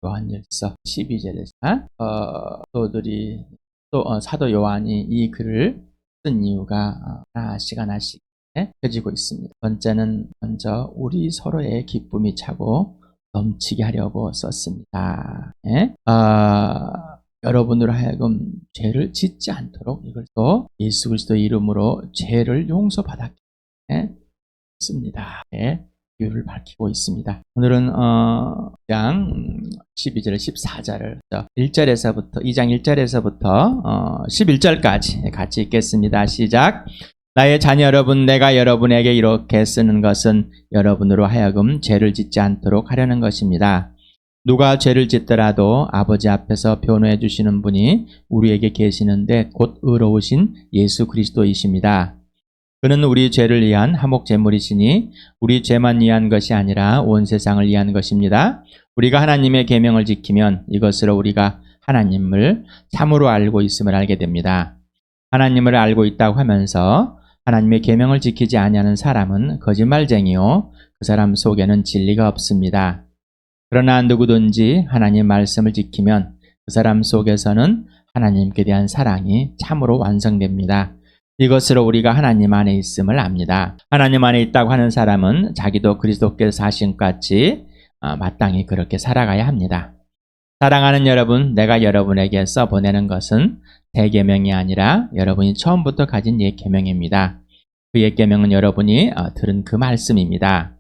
요한일서 12절에서 사도 요한이 이 글을 쓴 이유가 하나씩 펴지고 있습니다. 번째는 먼저 우리 서로의 기쁨이 차고 넘치게 하려고 썼습니다. 여러분으로 하여금 죄를 짓지 않도록 이걸 또 예수 그리스도의 이름으로 죄를 용서받았기 때문에 씁니다. 이유를 밝히고 있습니다. 오늘은 12절 14절을 2장 1절에서부터 11절까지 같이 읽겠습니다. 시작. 나의 자녀 여러분, 내가 여러분에게 이렇게 쓰는 것은 여러분으로 하여금 죄를 짓지 않도록 하려는 것입니다. 누가 죄를 짓더라도 아버지 앞에서 변호해 주시는 분이 우리에게 계시는데 곧 의로우신 예수 그리스도이십니다. 그는 우리 죄를 위한 화목 제물이시니 우리 죄만 위한 것이 아니라 온 세상을 위한 것입니다. 우리가 하나님의 계명을 지키면 이것으로 우리가 하나님을 참으로 알고 있음을 알게 됩니다. 하나님을 알고 있다고 하면서 하나님의 계명을 지키지 아니하는 사람은 거짓말쟁이요 그 사람 속에는 진리가 없습니다. 그러나 누구든지 하나님 말씀을 지키면 그 사람 속에서는 하나님께 대한 사랑이 참으로 완성됩니다. 이것으로 우리가 하나님 안에 있음을 압니다. 하나님 안에 있다고 하는 사람은 자기도 그리스도께서 사신 것 같이 마땅히 그렇게 살아가야 합니다. 사랑하는 여러분, 내가 여러분에게 써보내는 것은 새 계명이 아니라 여러분이 처음부터 가진 옛 계명입니다. 그 옛 계명은 여러분이 들은 그 말씀입니다.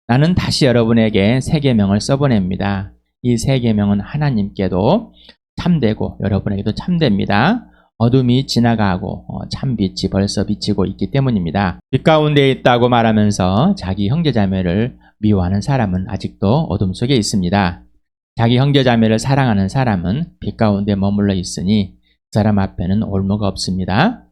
나는 다시 여러분에게 새 계명을 써보냅니다. 이 새 계명은 하나님께도 참되고 여러분에게도 참됩니다. 어둠이 지나가고 참빛이 벌써 비치고 있기 때문입니다. 빛 가운데 있다고 말하면서 자기 형제자매를 미워하는 사람은 아직도 어둠 속에 있습니다. 자기 형제자매를 사랑하는 사람은 빛 가운데 머물러 있으니 그 사람 앞에는 올무가 없습니다.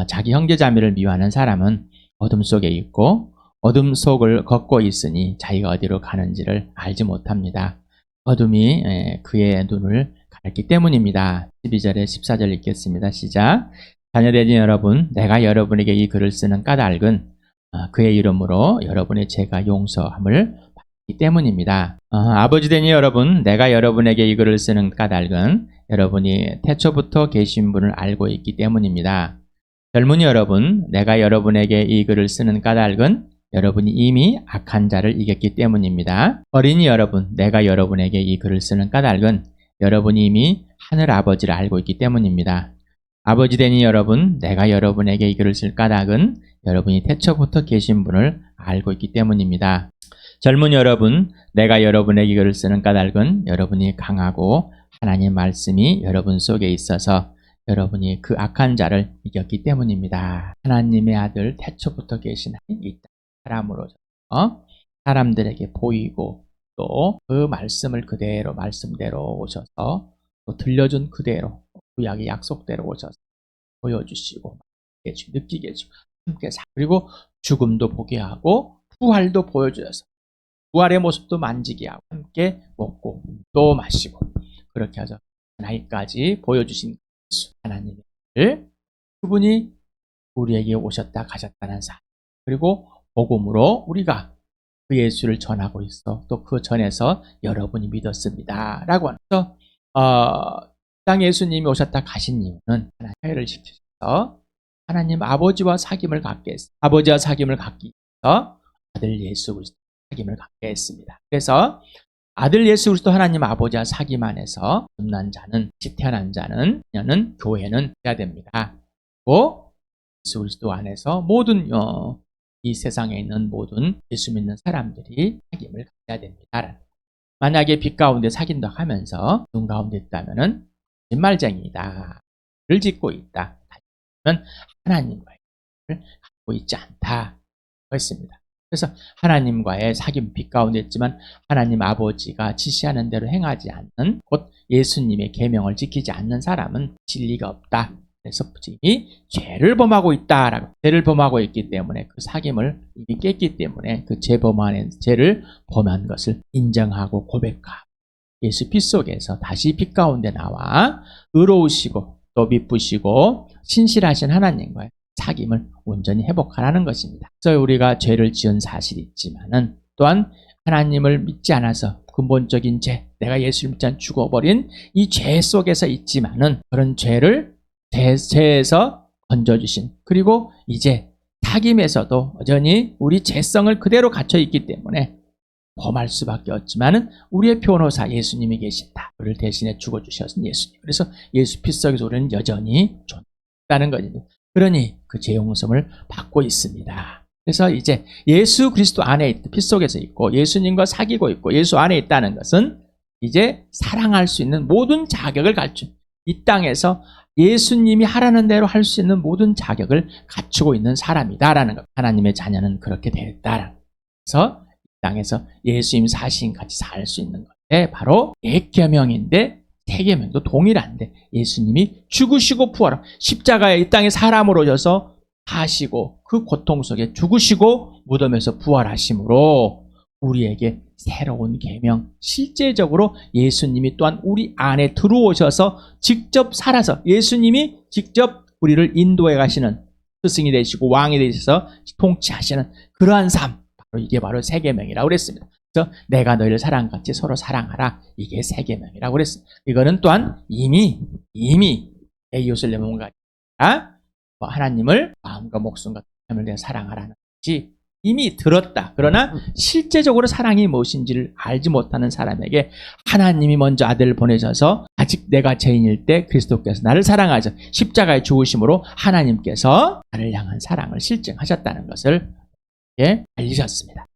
자기 형제자매를 미워하는 사람은 어둠 속에 있고 어둠 속을 걷고 있으니 자기가 어디로 가는지를 알지 못합니다. 어둠이 그의 눈을 가렸기 때문입니다. 12절에 14절 읽겠습니다. 시작. 자녀되진 여러분, 내가 여러분에게 이 글을 쓰는 까닭은 그의 이름으로 여러분의 죄가 용서함을 받기 때문입니다. 아버지 되니 여러분, 내가 여러분에게 이 글을 쓰는 까닭은 여러분이 태초부터 계신 분을 알고 있기 때문입니다. 젊은이 여러분, 내가 여러분에게 이 글을 쓰는 까닭은 여러분이 이미 악한 자를 이겼기 때문입니다. 어린이 여러분, 내가 여러분에게 이 글을 쓰는 까닭은 여러분이 이미 하늘 아버지를 알고 있기 때문입니다. 아버지 되니 여러분, 내가 여러분에게 이 글을 쓸 까닭은 여러분이 태초부터 계신 분을 알고 있기 때문입니다. 젊은 여러분, 내가 여러분에게 이 글을 쓰는 까닭은 여러분이 강하고 하나님 말씀이 여러분 속에 있어서 여러분이 그 악한 자를 이겼기 때문입니다. 하나님의 아들 태초부터 계신 이 사람으로서 사람들에게 보이고 또 그 말씀을 그대로 말씀대로 오셔서 또 들려준 그대로 구약의 약속대로 오셔서 보여주시고 느끼게 해주고 함께 그리고 죽음도 보게 하고 부활도 보여주셔서 부활의 모습도 만지게 하고 함께 먹고 또 마시고 그렇게 하죠. 나이까지 보여주신 하나님의 그분이 우리에게 오셨다 가셨다는 사실 그리고 복음으로 우리가 그 예수를 전하고 있어 또 그 전에서 여러분이 믿었습니다 라고 하면서 땅 예수님이 오셨다 가신 이유는 하나님 화해를 시키셔서 하나님 아버지와 사귐을 갖게 했습니다. 아버지와 사귐을 갖기 위해서 아들 예수 그리스도 사귐을 갖게 했습니다. 그래서 아들 예수 그리스도 하나님 아버지와 사귐 안에서 거듭난 자는 태어난 자는 그녀는 교회는 해야 됩니다. 또 예수 그리스도 안에서 모든 이 세상에 있는 모든 예수 믿는 사람들이 사귐을 갖게 됩니다. 만약에 빛 가운데 사귄다고 하면서 눈 가운데 있다면은 거짓말쟁이다. 를 짓고 있다. 하지만 하나님과의 사귐을 갖고 있지 않다. 그렇습니다. 그래서 하나님과의 사귐 빛 가운데 있지만 하나님 아버지가 지시하는 대로 행하지 않는 곧 예수님의 계명을 지키지 않는 사람은 진리가 없다. 그래서 이미 죄를 범하고 있다라고 죄를 범하고 있기 때문에 그 사귐을 이미 깼기 때문에 그 죄를 범한 것을 인정하고 고백하고 예수 피 속에서 다시 빛 가운데 나와 의로우시고 또 미쁘시고 신실하신 하나님과의 사귐을 온전히 회복하라는 것입니다. 그래서 우리가 죄를 지은 사실이 있지만은 또한 하나님을 믿지 않아서 근본적인 죄, 내가 예수를 믿지 않아 죽어버린 이 죄 속에서 있지만은 그런 죄에서 건져주신, 그리고 이제 사귐에서도 여전히 우리 죄성을 그대로 갖춰 있기 때문에 범할 수밖에 없지만은 우리의 변호사 예수님이 계신다. 그를 대신에 죽어주셨은 예수님. 그래서 예수 피 속에서 우리는 여전히 존재한다는 거죠. 그러니 그 죄 용서를 받고 있습니다. 그래서 이제 예수 그리스도 안에 피 속에서 있고 예수님과 사귀고 있고 예수 안에 있다는 것은 이제 사랑할 수 있는 모든 자격을 갖춘, 이 땅에서 예수님이 하라는 대로 할 수 있는 모든 자격을 갖추고 있는 사람이다라는 것. 하나님의 자녀는 그렇게 되었다라는 것. 그래서 이 땅에서 예수님 사신 같이 살 수 있는 것에 바로 계명인데 세 계명도 동일한데 예수님이 죽으시고 부활하고 십자가에 이 땅에 사람으로 오셔서 사시고 그 고통 속에 죽으시고 무덤에서 부활하심으로 우리에게 새로운 계명, 실제적으로 예수님이 또한 우리 안에 들어오셔서 직접 살아서 예수님이 직접 우리를 인도해 가시는 스승이 되시고 왕이 되셔서 통치하시는 그러한 삶, 바로 이게 바로 새 계명이라고 그랬습니다. 그래서 내가 너희를 사랑같이 서로 사랑하라, 이게 새 계명이라고 그랬습니다. 이거는 또한 이미 에이옷을 내몬가 하나님을 마음과 목숨과 땀을 내어 사랑하라는 것이 이미 들었다. 그러나 실제적으로 사랑이 무엇인지를 알지 못하는 사람에게 하나님이 먼저 아들을 보내셔서 아직 내가 죄인일 때 그리스도께서 나를 사랑하셔 십자가에 죽으심으로 하나님께서 나를 향한 사랑을 실증하셨다는 것을 알리셨습니다.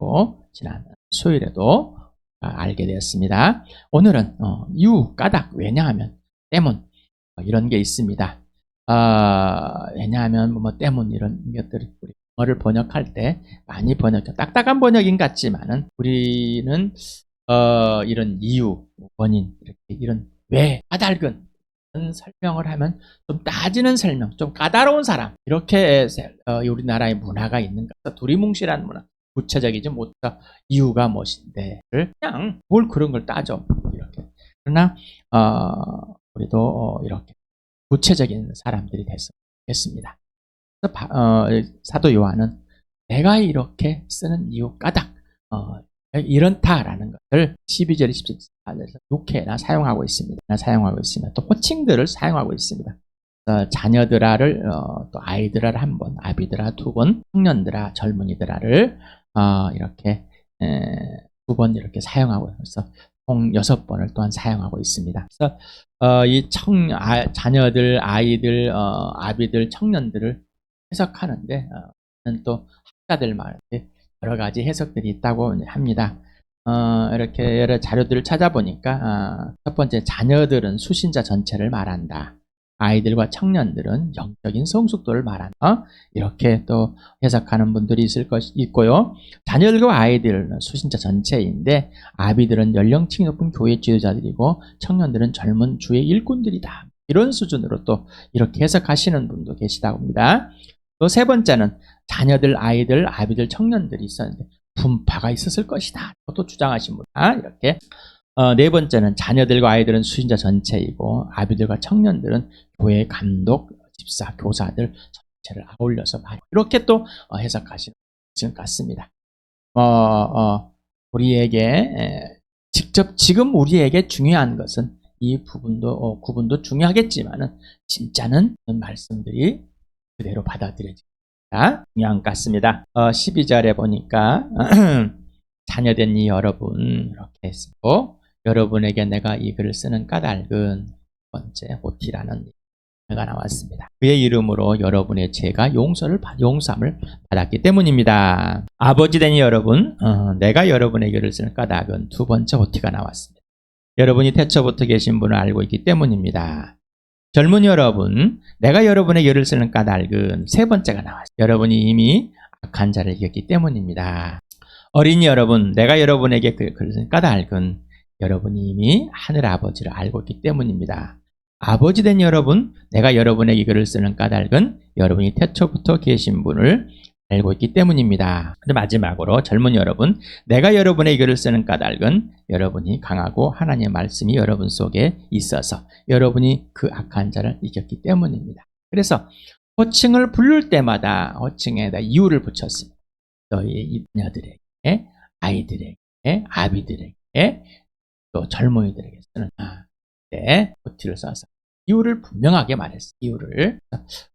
지난 수요일에도 알게 되었습니다. 오늘은 까닭, 왜냐하면, 때문 이런 게 있습니다. 왜냐하면 때문 이런 것들을 우리 영어를 번역할 때 많이 딱딱한 번역인 같지만은 우리는 이런 이유, 원인, 이런 왜, 까닭은 이런 설명을 하면 좀 따지는 설명, 좀 까다로운 사람, 이렇게 우리나라의 문화가 있는 것. 두리뭉실한 문화, 구체적이지 못한 이유가 무엇인데 그냥 뭘 그런 걸 따져 이렇게. 그러나 우리도 이렇게 구체적인 사람들이 됐습니다. 사도 요한은 내가 이렇게 쓰는 이유 까닭 이런다라는 것을 12절 17절에서 6회나 사용하고 있습니다. 또 호칭들을 사용하고 있습니다. 자녀들아를 또 아이들아를 한 번, 아비들아 두 번, 청년들아, 젊은이들아를 이렇게 두 번 이렇게 사용하고 있어서 총 6번을 또한 사용하고 있습니다. 그래서 이 자녀들, 아이들, 아비들, 청년들을 해석하는데 또 학자들 말에 여러 가지 해석들이 있다고 합니다. 이렇게 여러 자료들을 찾아보니까 첫 번째, 자녀들은 수신자 전체를 말한다. 아이들과 청년들은 영적인 성숙도를 말한다. 이렇게 또 해석하는 분들이 있고요. 자녀들과 아이들은 수신자 전체인데 아비들은 연령층이 높은 교회 지도자들이고 청년들은 젊은 주의 일꾼들이다. 이런 수준으로 또 이렇게 해석하시는 분도 계시다고 합니다. 또 세 번째는 자녀들, 아이들, 아비들, 청년들이 있었는데 분파가 있었을 것이다. 또 주장하신 분. 이렇게. 네 번째는 자녀들과 아이들은 수신자 전체이고 아비들과 청년들은 교회 감독, 집사, 교사들 전체를 아울러서 말해. 이렇게 또 해석하시는 것 같습니다. 우리에게 직접 지금 우리에게 중요한 것은 이 구분도 중요하겠지만은 진짜는 말씀들이 그대로 받아들여집니다. 중요한 것 같습니다. 12절에 보니까 자녀된 이 여러분 이렇게 쓰고 여러분에게 내가 이 글을 쓰는 까닭은 첫 번째 호티라는 가 나왔습니다. 그의 이름으로 여러분의 죄가 용서함을 받았기 때문입니다. 아버지 된 여러분, 내가 여러분의 글을 쓰는 까닭은 두 번째 호티가 나왔습니다. 여러분이 태초부터 계신 분을 알고 있기 때문입니다. 젊은 여러분, 내가 여러분의 글을 쓰는 까닭은 세 번째가 나왔습니다. 여러분이 이미 악한 자를 이겼기 때문입니다. 어린이 여러분, 내가 여러분에게 글을 쓰는 까닭은 여러분이 이미 하늘 아버지를 알고 있기 때문입니다. 아버지 된 여러분, 내가 여러분에게 글을 쓰는 까닭은 여러분이 태초부터 계신 분을 알고 있기 때문입니다. 그리고 마지막으로 젊은 여러분, 내가 여러분에게 글을 쓰는 까닭은 여러분이 강하고 하나님의 말씀이 여러분 속에 있어서 여러분이 그 악한 자를 이겼기 때문입니다. 그래서 호칭을 부를 때마다 호칭에다 이유를 붙였습니다. 너희의 자녀들에게, 아이들에게, 아비들에게 또 젊은이들에게 쓰는 OT를 써서 이유를 분명하게 말했어요. 이유를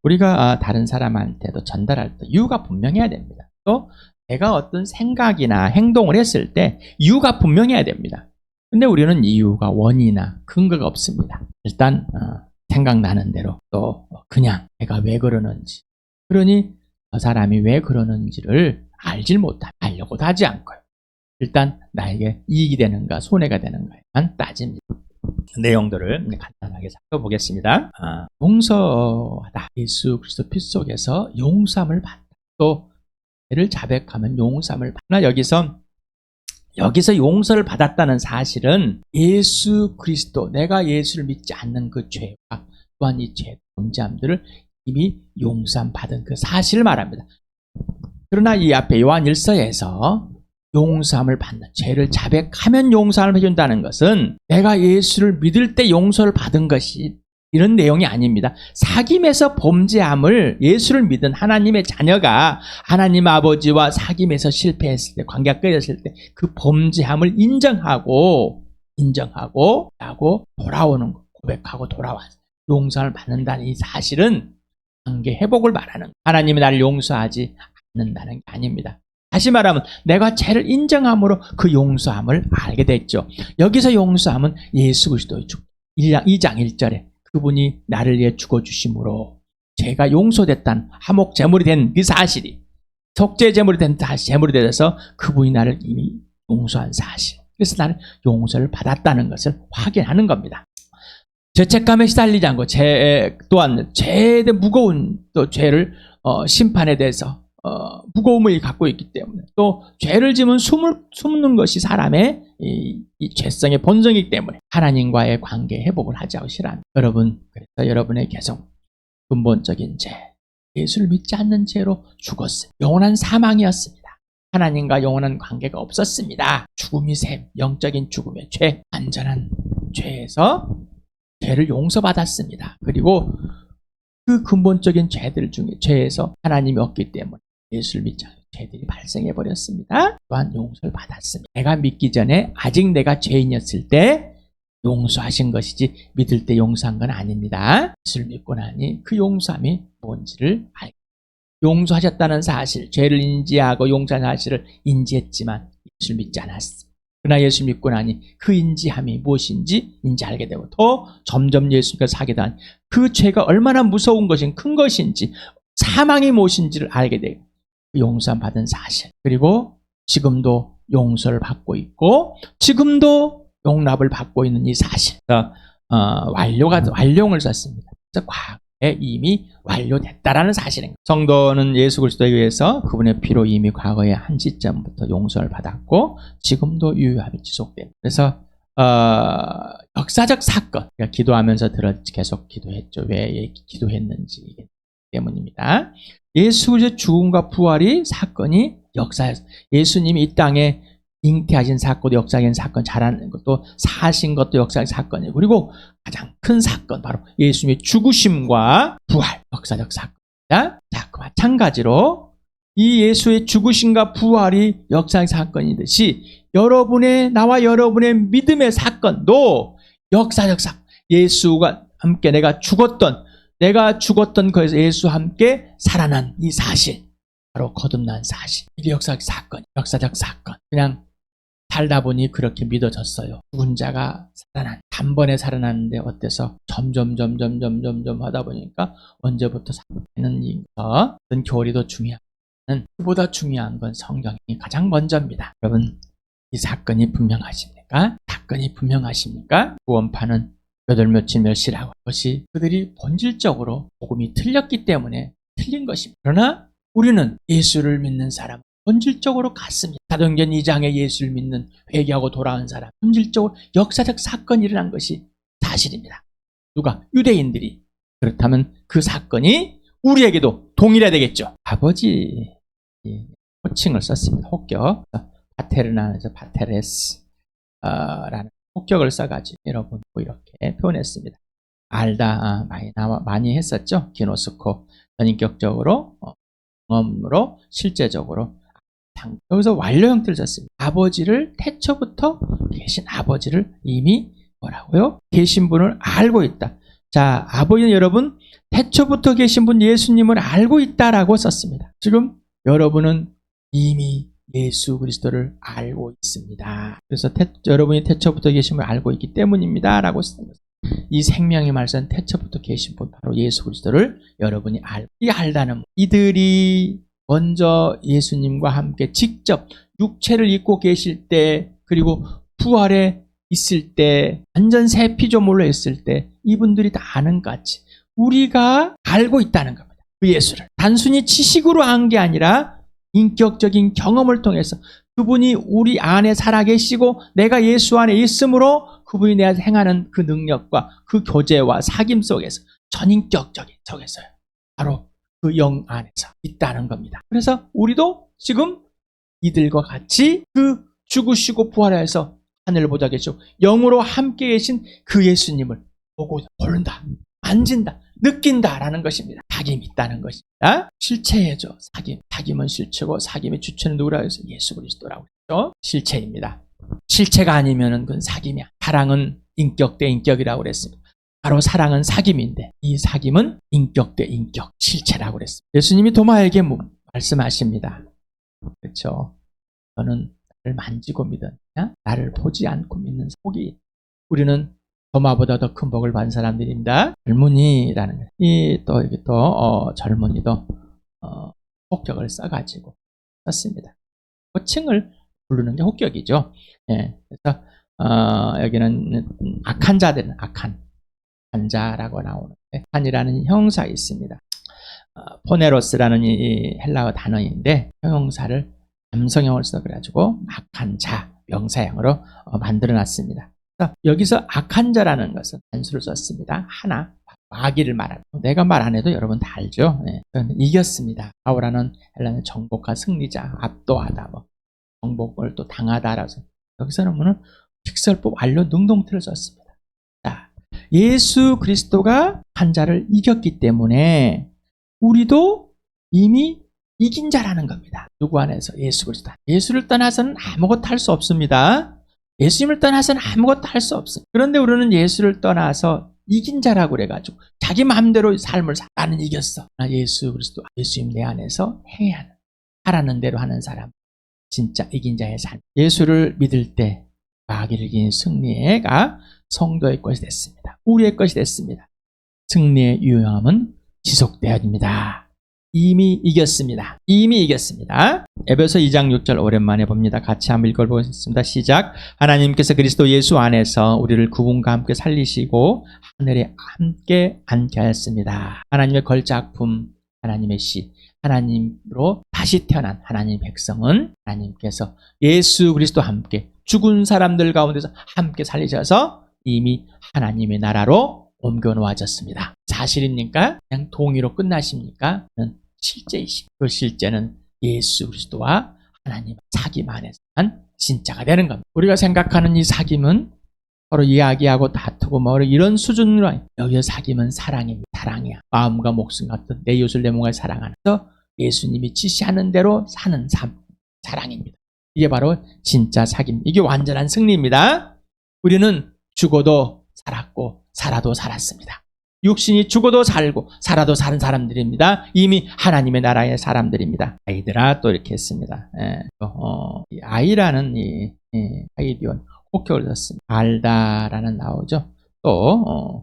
우리가 다른 사람한테도 전달할 때 이유가 분명해야 됩니다. 또 내가 어떤 생각이나 행동을 했을 때 이유가 분명해야 됩니다. 근데 우리는 이유가 원인이나 근거가 없습니다. 일단 생각나는 대로 또 그냥 내가 왜 그러는지, 그러니 저 사람이 왜 그러는지를 알질 못하면 알려고도 하지 않고요. 일단 나에게 이익이 되는가 손해가 되는가에만 따집니다. 내용들을 간단하게 살펴보겠습니다. 용서하다. 예수 그리스도 피 속에서 용서함을 받다. 또 죄를 자백하면 용서함을 받다. 여기서 용서를 받았다는 사실은 예수 그리스도, 내가 예수를 믿지 않는 그 죄와 또한 이 죄, 범죄함들을 이미 용서함 받은 그 사실을 말합니다. 그러나 이 앞에 요한 1서에서 용서함을 받는, 죄를 자백하면 용서함을 해준다는 것은 내가 예수를 믿을 때 용서를 받은 것이 이런 내용이 아닙니다. 사귐에서 범죄함을 예수를 믿은 하나님의 자녀가 하나님 아버지와 사귐에서 실패했을 때, 관계가 끊어졌을 때 그 범죄함을 인정하고 하고 돌아오는 것, 고백하고 돌아와서 용서를 받는다는 이 사실은 관계 회복을 말하는, 하나님이 나를 용서하지 않는다는 게 아닙니다. 다시 말하면 내가 죄를 인정함으로 그 용서함을 알게 됐죠. 여기서 용서함은 예수 그리스도의 죽, 2장 1절에 그분이 나를 위해 죽어주심으로 죄가 용서됐다는 화목 제물이 된 그 사실이, 속죄 제물이 된 다시 제물이 되어서 그분이 나를 이미 용서한 사실, 그래서 나는 용서를 받았다는 것을 확인하는 겁니다. 죄책감에 시달리지 않고 또한 죄에 대한 무거운 또 죄를 심판에 대해서 무거움을 갖고 있기 때문에, 또 죄를 지면 숨는 것이 사람의 이 죄성의 본성이기 때문에 하나님과의 관계 회복을 하자고 싫어합니다. 여러분, 그래서 여러분의 계속 근본적인 죄, 예수를 믿지 않는 죄로 죽었어요. 영원한 사망이었습니다. 하나님과 영원한 관계가 없었습니다. 죽음이 셈, 영적인 죽음의 죄, 완전한 죄에서 죄를 용서받았습니다. 그리고 그 근본적인 죄들 중에 죄에서 하나님이 없기 때문에 예수를 믿지 않는 죄들이 발생해 버렸습니다. 또한 용서를 받았습니다. 내가 믿기 전에 아직 내가 죄인이었을 때 용서하신 것이지 믿을 때 용서한 건 아닙니다. 예수를 믿고 나니 그 용서함이 뭔지를 알게, 용서하셨다는 사실, 죄를 인지하고 용서한 사실을 인지했지만 예수를 믿지 않았습니다. 그러나 예수 믿고 나니 그 인지함이 무엇인지 알게 되고, 또 점점 예수님과 사게 된 그 죄가 얼마나 무서운 것인, 큰 것인지, 사망이 무엇인지를 알게 되고, 용서함 받은 사실, 그리고 지금도 용서를 받고 있고 지금도 용납을 받고 있는 이 사실, 완료를 썼습니다. 그래서 과거에 이미 완료됐다라는 사실입니다. 성도는 예수 그리스도에 의해서 그분의 피로 이미 과거의 한 시점부터 용서를 받았고 지금도 유효함이 지속됩니다. 그래서 역사적 사건, 그러니까 기도하면서 계속 기도했죠. 왜 기도했는지 때문입니다. 예수 그리스도의 죽음과 부활이 사건이 역사에서, 예수님이 이 땅에 잉태하신 사건도 역사적인 사건, 자라는 것도 사신 것도 역사적 사건이고, 그리고 가장 큰 사건 바로 예수님의 죽으심과 부활, 역사적 사건입니다. 자, 그 마찬가지로 이 예수의 죽으심과 부활이 역사적 사건이듯이 나와 여러분의 믿음의 사건도 역사적 사건, 예수가 함께 내가 죽었던 거에서 예수와 함께 살아난 이 사실, 바로 거듭난 사실, 이게 역사적 사건. 그냥 살다 보니 그렇게 믿어졌어요. 죽은 자가 단번에 살아났는데 어때서 점점 하다 보니까 언제부터 살아나는 그런 교리 더 중요한, 그보다 중요한 건 성경이 가장 먼저입니다. 여러분, 이 사건이 분명하십니까? 구원파는 몇월 며칠 몇시라고, 그것이 그들이 본질적으로 복음이 틀렸기 때문에 틀린 것입니다. 그러나 우리는 예수를 믿는 사람 본질적으로 같습니다. 사도행전 2장에 예수를 믿는 회개하고 돌아온 사람, 본질적으로 역사적 사건이 일어난 것이 사실입니다. 누가? 유대인들이. 그렇다면 그 사건이 우리에게도 동일해야 되겠죠. 아버지 호칭을 썼습니다. 혹격, 파테르나에서 파테레스 라는 혹격을 써가지고 여러분 이렇게 표현했습니다. 알다 많이 했었죠. 기노스코, 전인격적으로, 경험으로, 실제적으로 여기서 완료 형태를 썼습니다. 아버지를 태초부터 계신 아버지를 이미 뭐라고요? 계신 분을 알고 있다. 자, 아버지는 여러분 태초부터 계신 분 예수님을 알고 있다라고 썼습니다. 지금 여러분은 이미 예수 그리스도를 알고 있습니다. 그래서 여러분이 태초부터 계심을 알고 있기 때문입니다. 라고 썼습니다. 이 생명의 말씀 태초부터 계신 분 바로 예수 그리스도를 여러분이 알고 이 알다는 이들이 먼저 예수님과 함께 직접 육체를 입고 계실 때 그리고 부활에 있을 때 완전 새 피조물로 있을 때 이분들이 다 아는 것 같이 우리가 알고 있다는 겁니다. 그 예수를 단순히 지식으로 안 게 아니라 인격적인 경험을 통해서 그분이 우리 안에 살아계시고 내가 예수 안에 있으므로 그분이 내가 행하는 그 능력과 그 교제와 사귐 속에서 전인격적인 속에서요. 바로 그 영 안에서 있다는 겁니다. 그래서 우리도 지금 이들과 같이 그 죽으시고 부활해서 하늘을 보자 계시고 영으로 함께 계신 그 예수님을 보고 보는다, 만진다, 느낀다라는 것입니다. 사귐이 있다는 것입니다. 실체예죠. 사귐은 실체고 사귐의 주체는 누구라고 해서 예수 그리스도라고 했죠. 실체입니다. 실체가 아니면은 그건 사귐이야. 사랑은 인격 대 인격이라고 그랬습니다. 바로 사랑은 사귐인데 이 사귐은 인격 대 인격, 실체라고 그랬습니다. 예수님이 도마에게 말씀하십니다. 그렇죠. 너는 나를 만지고 믿었냐? 나를 보지 않고 믿는 속이 우리는 도마보다 더 큰 복을 받은 사람들입니다. 젊은이라는 거예요. 이게 또 젊은이도 혹격을 써가지고 썼습니다. 호칭을 부르는 게 혹격이죠. 예, 그래서 여기는 악한 자들은 악한 자라고 나오는데 악한이라는 형사가 있습니다. 포네로스라는 이 헬라어 단어인데 형용사를 남성형을 써가지고 악한 자 명사형으로 만들어놨습니다. 여기서 악한 자라는 것은 단수를 썼습니다. 하나, 마귀를 말하는 내가 말 안 해도 여러분 다 알죠. 네. 이겼습니다. 바오라는 헬라는 정복과 승리자, 압도하다, 정복을 또 당하다라서 여기서는 뭐는 직설법 완료 능동태를 썼습니다. 자, 예수 그리스도가 한 자를 이겼기 때문에 우리도 이미 이긴 자라는 겁니다. 누구 안에서? 예수 그리스도. 예수를 떠나서는 아무것도 할 수 없습니다. 예수님을 떠나서는 아무것도 할 수 없습니다. 그런데 우리는 예수를 떠나서 이긴 자라고 그래가지고 자기 마음대로 삶을 사. 나는 이겼어. 나 예수 그리스도, 예수님 내 안에서 행해야 하는, 하라는 대로 하는 사람. 진짜 이긴 자의 삶. 예수를 믿을 때 마귀를 이긴 승리가 성도의 것이 됐습니다. 우리의 것이 됐습니다. 승리의 유효함은 지속되어야 됩니다. 이미 이겼습니다. 이미 이겼습니다. 에베소 2장 6절 오랜만에 봅니다. 같이 한번 읽어보겠습니다. 시작. 하나님께서 그리스도 예수 안에서 우리를 그분과 함께 살리시고 하늘에 함께 앉게 하였습니다. 하나님의 걸작품, 하나님의 씨, 하나님으로 다시 태어난 하나님의 백성은 하나님께서 예수 그리스도와 함께 죽은 사람들 가운데서 함께 살리셔서 이미 하나님의 나라로 옮겨 놓아졌습니다. 사실입니까? 그냥 동의로 끝나십니까? 실제이십니다. 그 실제는 예수 그리스도와 하나님 사귐 안에서 한 진짜가 되는 겁니다. 우리가 생각하는 이 사귐은 서로 이야기하고 다투고 이런 수준으로 아니에요. 여기서 사귐은 사랑입니다. 사랑이야. 마음과 목숨 같은 내 이웃을 내 몸을 사랑하면서 예수님이 지시하는 대로 사는 삶, 사랑입니다. 이게 바로 진짜 사귐. 이게 완전한 승리입니다. 우리는 죽어도 살았고 살아도 살았습니다. 육신이 죽어도 살고 살아도 사는 사람들입니다. 이미 하나님의 나라의 사람들입니다. 아이들아 또 이렇게 했습니다. 이 아이라는 이 파이디온 혹격을 썼습니다. 알다라는 나오죠. 또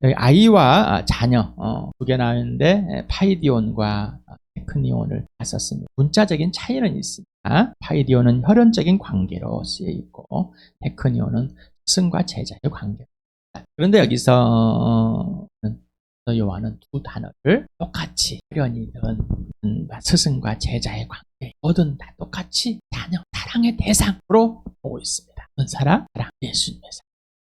여기 아이와 자녀 두 개 나오는데 파이디온과 테크니온을 썼습니다. 문자적인 차이는 있습니다. 파이디온은 혈연적인 관계로 쓰여 있고 테크니온은 스승과 제자의 관계. 그런데 여기서 요한은 두 단어를 똑같이 혈연이든 스승과 제자의 관계 뭐든 다 똑같이 자녀, 사랑의 대상으로 보고 있습니다. 어떤 사랑? 사랑, 예수님의 사랑,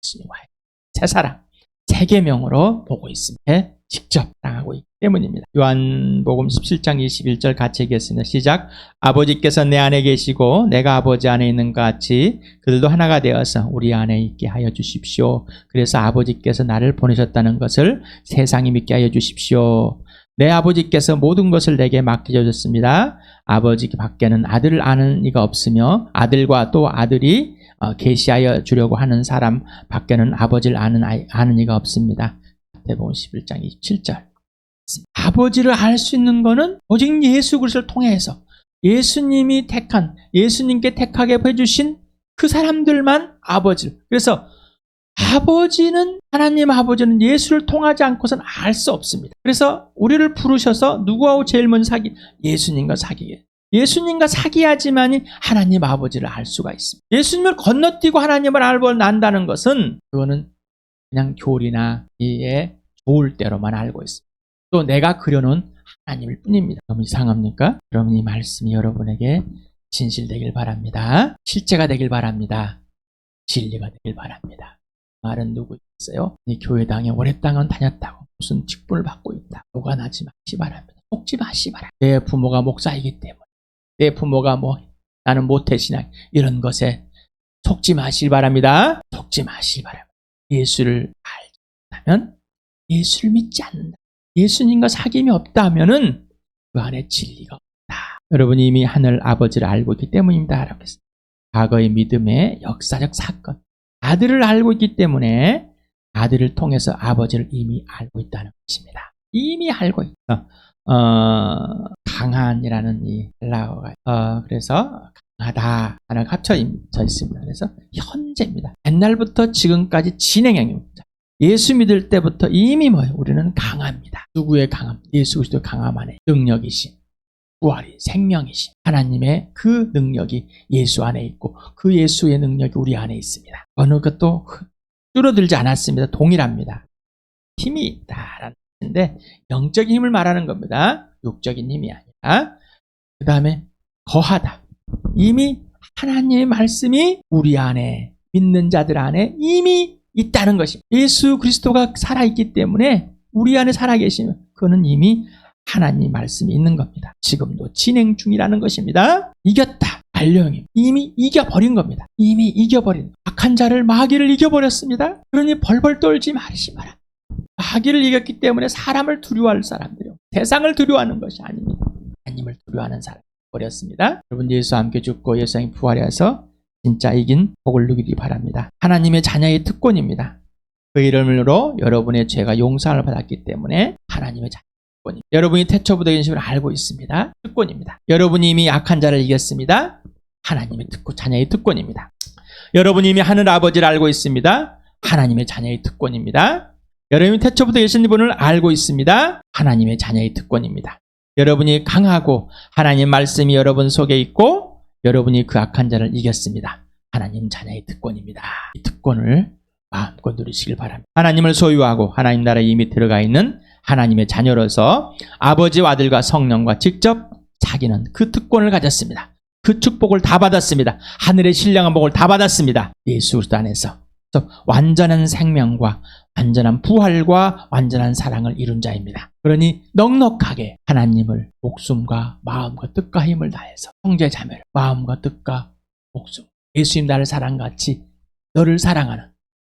예수님과의 새 사랑, 세 계명으로 보고 있습니다. 직접 사랑하고 있기 때문입니다. 요한복음 17장 21절 같이 읽겠습니다. 시작. 아버지께서 내 안에 계시고 내가 아버지 안에 있는 것 같이 그들도 하나가 되어서 우리 안에 있게 하여 주십시오. 그래서 아버지께서 나를 보내셨다는 것을 세상이 믿게 하여 주십시오. 내 아버지께서 모든 것을 내게 맡겨주셨습니다. 아버지 밖에는 아들을 아는 이가 없으며 아들과 또 아들이 계시하여 주려고 하는 사람 밖에는 아버지를 아는 이가 없습니다. 마태복음 11장 27절. 아버지를 알 수 있는 것은 오직 예수 그리스도를 통해서 예수님이 예수님께 택하게 해주신 그 사람들만 아버지를. 그래서 하나님 아버지는 예수를 통하지 않고서는 알 수 없습니다. 그래서 우리를 부르셔서 누구하고 제일 먼저 예수님과 사귀게. 예수님과 사귀어야지만이 하나님 아버지를 알 수가 있습니다. 예수님을 건너뛰고 하나님을 알고 난다는 것은 그거는 그냥 교리나 이에 좋을 대로만 알고 있습니다. 또 내가 그려놓은 하나님일 뿐입니다. 너무 이상합니까? 그럼 이 말씀이 여러분에게 진실되길 바랍니다. 실제가 되길 바랍니다. 진리가 되길 바랍니다. 말은 누구 있어요? 이 교회당에 오랫동안 다녔다고 무슨 직분을 받고 있다. 노관하지 마시 바랍니다. 속지 마시 바랍니다. 내 부모가 목사이기 때문에 내 부모가 나는 모태신앙 이런 것에 속지 마시기 바랍니다. 속지 마시기 바랍니다. 예수를 알면 예수를 믿지 않는다. 예수님과 사귐이 없다면은 그 안에 진리가 없다. 여러분이 이미 하늘 아버지를 알고 있기 때문입니다. 라고 했습니다. 과거의 믿음의 역사적 사건. 아들을 알고 있기 때문에 아들을 통해서 아버지를 이미 알고 있다는 것입니다. 이미 알고 있다. 강한이라는 이 헬라어가 그래서 강하다 하나 합쳐 있습니다. 그래서 현재입니다. 옛날부터 지금까지 진행형입니다. 예수 믿을 때부터 이미 우리는 강합니다. 누구의 강함? 예수 그리스도의 강함 안에 능력이신 부활이 생명이신 하나님의 그 능력이 예수 안에 있고 그 예수의 능력이 우리 안에 있습니다. 어느 것도 줄어들지 않았습니다. 동일합니다. 힘이 있다라는 것인데 영적인 힘을 말하는 겁니다. 육적인 힘이 아니라. 그 다음에 거하다. 이미 하나님의 말씀이 우리 안에 믿는 자들 안에 이미 있다는 것입니다. 예수 그리스도가 살아있기 때문에 우리 안에 살아계시면 그거는 이미 하나님 말씀이 있는 겁니다. 지금도 진행 중이라는 것입니다. 이겼다. 반려형님 이미 이겨버린 겁니다. 이미 이겨버린 악한 자를 마귀를 이겨버렸습니다. 그러니 벌벌 떨지 마시 마라. 마귀를 이겼기 때문에 사람을 두려워할 사람들이요. 세상을 두려워하는 것이 아닙니다. 하나님을 두려워하는 사람이 버렸습니다. 여러분 예수와 함께 죽고 예수님이 부활해서 진짜 이긴 복을 누리기 바랍니다. 하나님의 자녀의 특권입니다. 그 이름으로 여러분의 죄가 용서를 받았기 때문에 하나님의 자녀 특권입니다. 여러분이 태초부터 계심을 알고 있습니다. 특권입니다. 여러분이 이미 악한 자를 이겼습니다. 하나님의 자녀의 특권입니다. 여러분이 이미 하늘 아버지를 알고 있습니다. 하나님의 자녀의 특권입니다. 여러분이 태초부터 계신 분을 알고 있습니다. 하나님의 자녀의 특권입니다. 여러분이 강하고 하나님 말씀이 여러분 속에 있고 여러분이 그 악한 자를 이겼습니다. 하나님 자녀의 특권입니다. 이 특권을 마음껏 누리시길 바랍니다. 하나님을 소유하고 하나님 나라에 이미 들어가 있는 하나님의 자녀로서 아버지와 아들과 성령과 직접 사귀는 그 특권을 가졌습니다. 그 축복을 다 받았습니다. 하늘의 신령한 복을 다 받았습니다. 예수 그리스도 안에서. 그래서 완전한 생명과 완전한 부활과 완전한 사랑을 이룬 자입니다. 그러니 넉넉하게 하나님을 목숨과 마음과 뜻과 힘을 다해서 형제 자매를 마음과 뜻과 목숨 예수님 나를 사랑같이 너를 사랑하는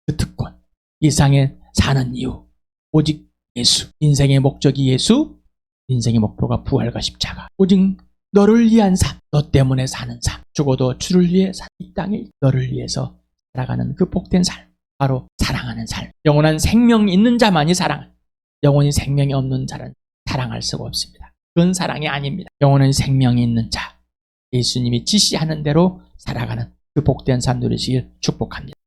그 특권 이 세상에 사는 이유 오직 예수 인생의 목적이 예수 인생의 목표가 부활과 십자가 오직 너를 위한 삶 너 때문에 사는 삶 죽어도 주를 위해 이 땅에 너를 위해서 살아가는 그 복된 삶 바로 사랑하는 삶. 영원한 생명이 있는 자만이 사랑을. 영원히 생명이 없는 자는 사랑할 수가 없습니다. 그건 사랑이 아닙니다. 영원한 생명이 있는 자. 예수님이 지시하는 대로 살아가는 그 복된 삶 누리시길 축복합니다.